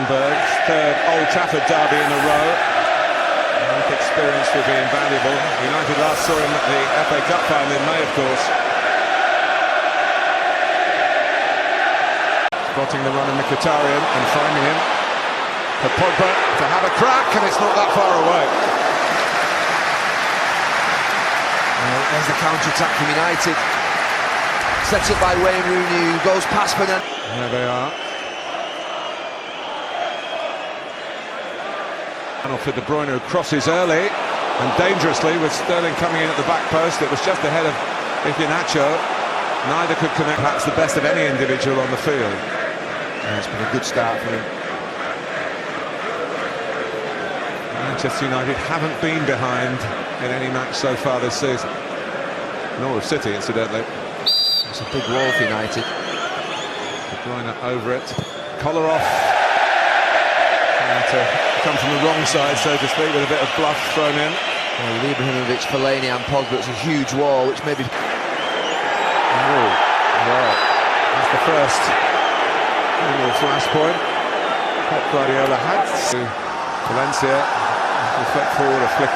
Rottenberg's third Old Trafford derby in a row. I think experience will be invaluable. United last saw him at the FA Cup final in May, of course. Spotting the run of Mkhitaryan and finding him for Pogba to have a crack, and it's not that far away. Well, there's the counter-attack from United. Set up by Wayne Rooney, who goes past Fernand. There they are. And for De Bruyne, who crosses early and dangerously with Sterling coming in at the back post. It was just ahead of Iheanacho. Neither could connect. Perhaps the best of any individual on the field. Yeah, it's been a good start for him. Manchester United haven't been behind in any match so far this season. Nor of City, incidentally. It's a big wall for United. De Bruyne over it. Collar off. And come from the wrong side, so to speak, with a bit of bluff thrown in. Well, Ibrahimovic, Fellaini and Pogba, it's a huge wall, which maybe... Oh, well, that's the first little flashpoint. Pep Guardiola had to Valencia. Reflect forward, a flick.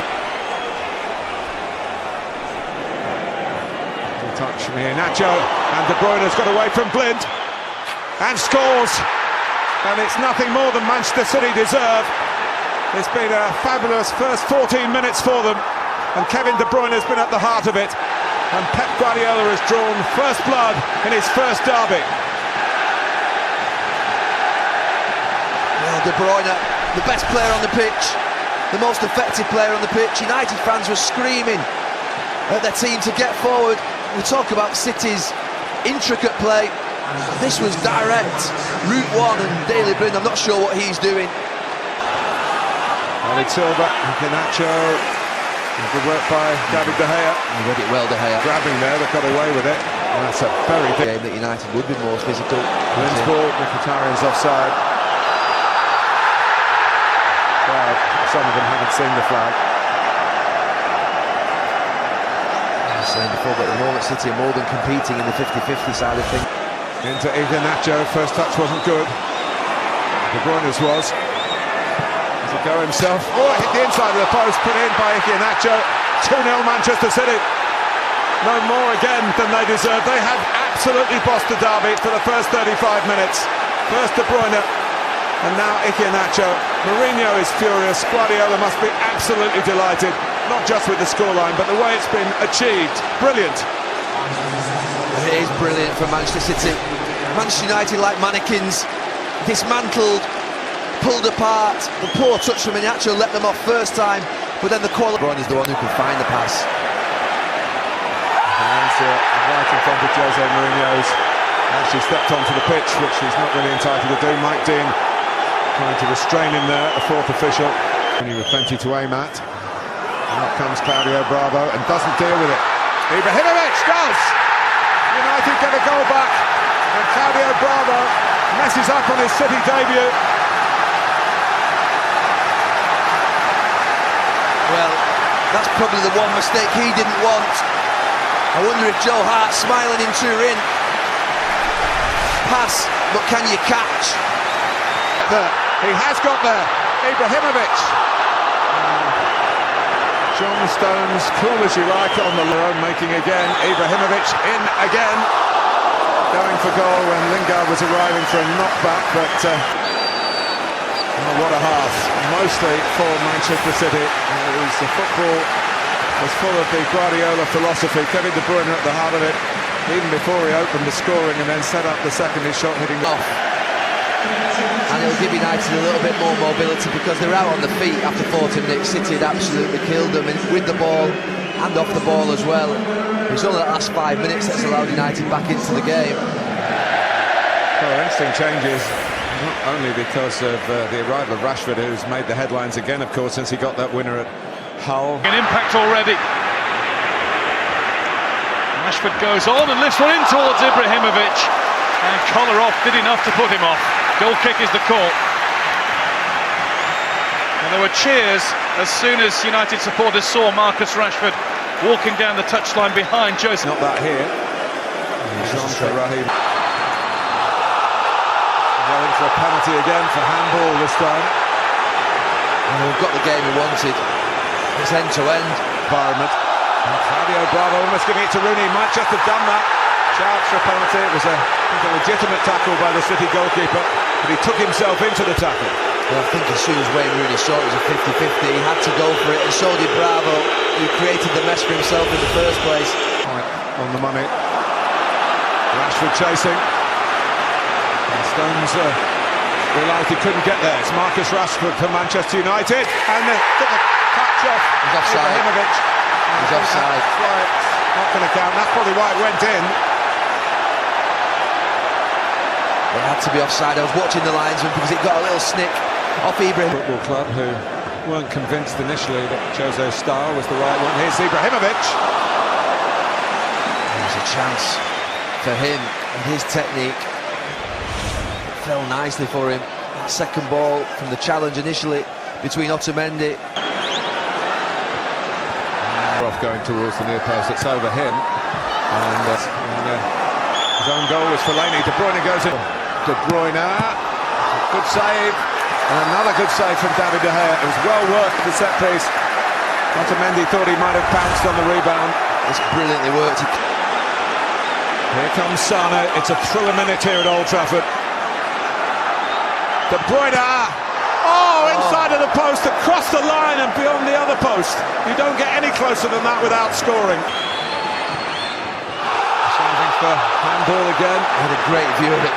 Touch from Iheanacho, and De Bruyne's got away from Blind and scores. And it's nothing more than Manchester City deserve. It's been a fabulous first 14 minutes for them, and Kevin De Bruyne has been at the heart of it. And Pep Guardiola has drawn first blood in his first derby. Well, De Bruyne, the best player on the pitch, the most effective player on the pitch. United fans were screaming at their team to get forward. We talk about City's intricate play. This was direct, route one, and Daley Blind, I'm not sure what he's doing. David Silva, Iheanacho, good work by David De Gea. He read it well, De Gea. Grabbing there, they got away with it. And that's a very big game that United would be more physical. Blind's ball, Mkhitaryan's offside. Flag. Some of them haven't seen the flag. I was saying before, but at the moment City are more than competing in the 50-50 side of things. Into Iheanacho, first touch wasn't good. De Bruyne's was. Does it go himself? Oh, it hit the inside of the post, put in by Iheanacho. 2-0 Manchester City. No more again than they deserve. They have absolutely bossed the derby for the first 35 minutes. First De Bruyne, and now Iheanacho. Mourinho is furious. Guardiola must be absolutely delighted, not just with the scoreline, but the way it's been achieved. Brilliant. It is brilliant for Manchester City. Manchester United, like mannequins, dismantled, pulled apart. The poor touch from Iheanacho let them off first time, but then the quality. Bruyne is the one who can find the pass. Valencia right in front of Jose Mourinho's. Actually stepped onto the pitch, which he's not really entitled to do. Mike Dean trying to restrain him there, a fourth official. Only with plenty to aim at. And up comes Claudio Bravo and doesn't deal with it. Ibrahimovic does! United get a goal back, and Claudio Bravo messes up on his City debut. Well, that's probably the one mistake he didn't want. I wonder if Joe Hart's smiling in Turin. Pass, but can you catch? There. He has got there. Ibrahimovic. John Stones, cool as you like on the low, making again. Ibrahimovic in again. Going for goal when Lingard was arriving for a knockback, but oh, what a half. Mostly for Manchester City. It was the football was full of the Guardiola philosophy. Kevin De Bruyne at the heart of it, even before he opened the scoring and then set up the second his shot hitting the... And it'll give United a little bit more mobility because they're out on the feet after 40 minutes. City had absolutely killed them with the ball and off the ball as well. It's only the last 5 minutes that's allowed United back into the game. Well, interesting changes, not only because of the arrival of Rashford, who's made the headlines again, of course, since he got that winner at Hull. An impact already. Rashford goes on and lifts one in towards Ibrahimovic. And Kolarov did enough to put him off. Goal kick is the call. And there were cheers as soon as United supporters saw Marcus Rashford walking down the touchline behind Jose. Not that here. Jean Raheem. Well in It's a penalty again for handball this time. And we've got the game we wanted. It's end-to-end. Environment. And Claudio Bravo almost giving it to Rooney. Might just have done that. Charged for a penalty. It was a legitimate tackle by the City goalkeeper, but he took himself into the tackle. Well, I think as soon as Wayne Rooney saw it was a 50-50, he had to go for it, and so did Bravo, who created the mess for himself in the first place. On the money. Rashford chasing. And Stones realised he couldn't get there. It's Marcus Rashford for Manchester United, and they took a touch off. He's offside. Ibrahimovic. He's offside. That's why it's not going to count. That's probably why it went in. It had to be offside. I was watching the linesman because it got a little snick off Ibrahim. Football club who weren't convinced initially that Jose's style was the right one. Here's Ibrahimovic. There's a chance for him and his technique. It fell nicely for him. That second ball from the challenge initially between Otamendi. Off going towards the near post. It's over him. And his own goal was Fellaini. De Bruyne goes in. De Bruyne, good save, and another good save from David De Gea. It was well worked, the set piece. Otamendi thought he might have pounced on the rebound. It's brilliantly worked. Here comes Sane. It's a thriller minute here at Old Trafford. De Bruyne, inside of the post, across the line and beyond the other post. You don't get any closer than that without scoring. Something for handball again. I had a great view of it.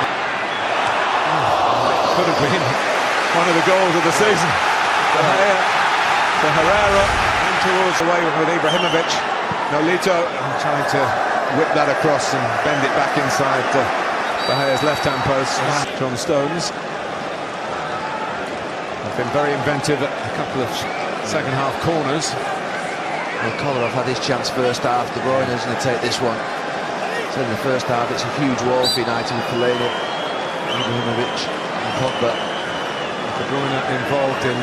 Could have been one of the goals of the season. De Gea to Herrera and towards the way with Ibrahimovic. Nolito trying to whip that across and bend it back inside De Gea's left-hand post. John Stones. They've been very inventive at a couple of second-half corners. Well, Kolarov had his chance first half. De Bruyne is going to take this one. So in the first half, it's a huge wall for United with Fellaini, Ibrahimovic and Pogba. De Bruyne involved in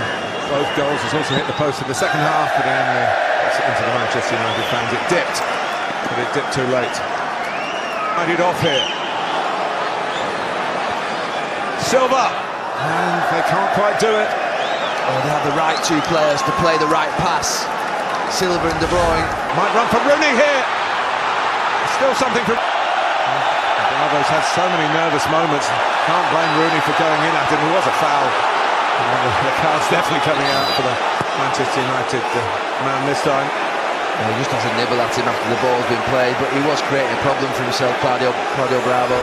both goals. Has also hit the post in the second half, but then it's into the Manchester United fans. It dipped, but it dipped too late. Tied it off here. Silva, and they can't quite do it. Oh, they have the right two players to play the right pass. Silva and De Bruyne. Might run for Rooney here. Still something from... Bravo's had so many nervous moments. Can't blame Rooney for going in at him. It was a foul. The card's definitely coming out for the Manchester United man this time. He just has a nibble at him after the ball's been played, but he was creating a problem for himself, Claudio Bravo.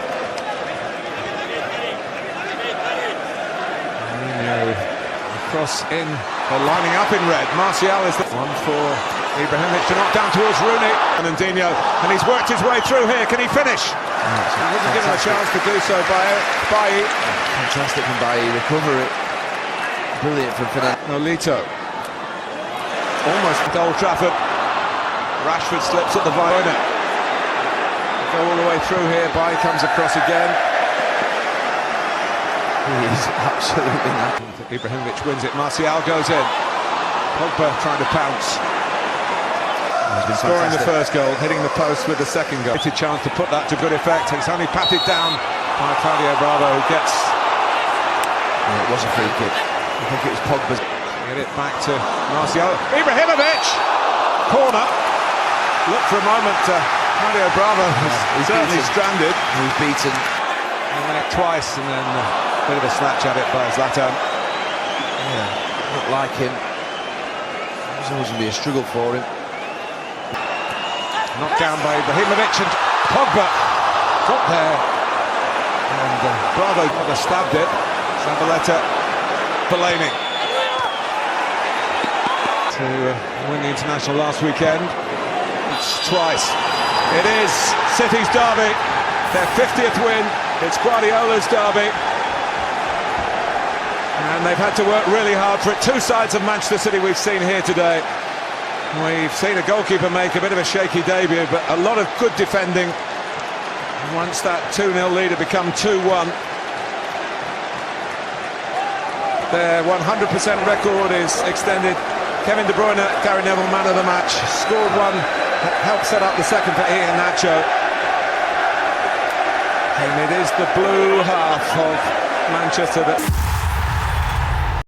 Cross in, they're lining up in red. Martial is the one for Ibrahimovic to knock down towards Rooney. And Fernandinho, and he's worked his way through here. Can he finish? He wasn't given a chance to do so by Bailly. Fantastic from Bailly, recover it. Brilliant from Fernandinho. Nolito. Almost at Old Trafford. Rashford slips at the Viona. Go all the way through here. Bailly comes across again. He's absolutely knackered. Ibrahimovic wins it. Martial goes in. Pogba trying to pounce. Scoring the first goal, hitting the post with the second goal. It's a chance to put that to good effect. It's only patted down by Claudio Bravo, who gets... Yeah, it was a free kick. I think it was Pogba's. Get it back to Martial. Ibrahimovic! Corner. Look for a moment. Claudio Bravo is certainly stranded. He's beaten. He went it twice and then a bit of a snatch at it by Zlatan. Yeah, not like him. It's always going to be a struggle for him. Knocked down by Ibrahimovic and Pogba got there. And Bravo stabbed it. Zabaleta, Fellaini. To win the international last weekend. It's twice. It is City's derby. Their 50th win. It's Guardiola's derby. And they've had to work really hard for it. Two sides of Manchester City we've seen here today. We've seen a goalkeeper make a bit of a shaky debut, but a lot of good defending. Once that 2-0 lead had become 2-1. Their 100% record is extended. Kevin De Bruyne, Gary Neville, man of the match. Scored one, helped set up the second for Ian Nacho. And it is the blue half of Manchester that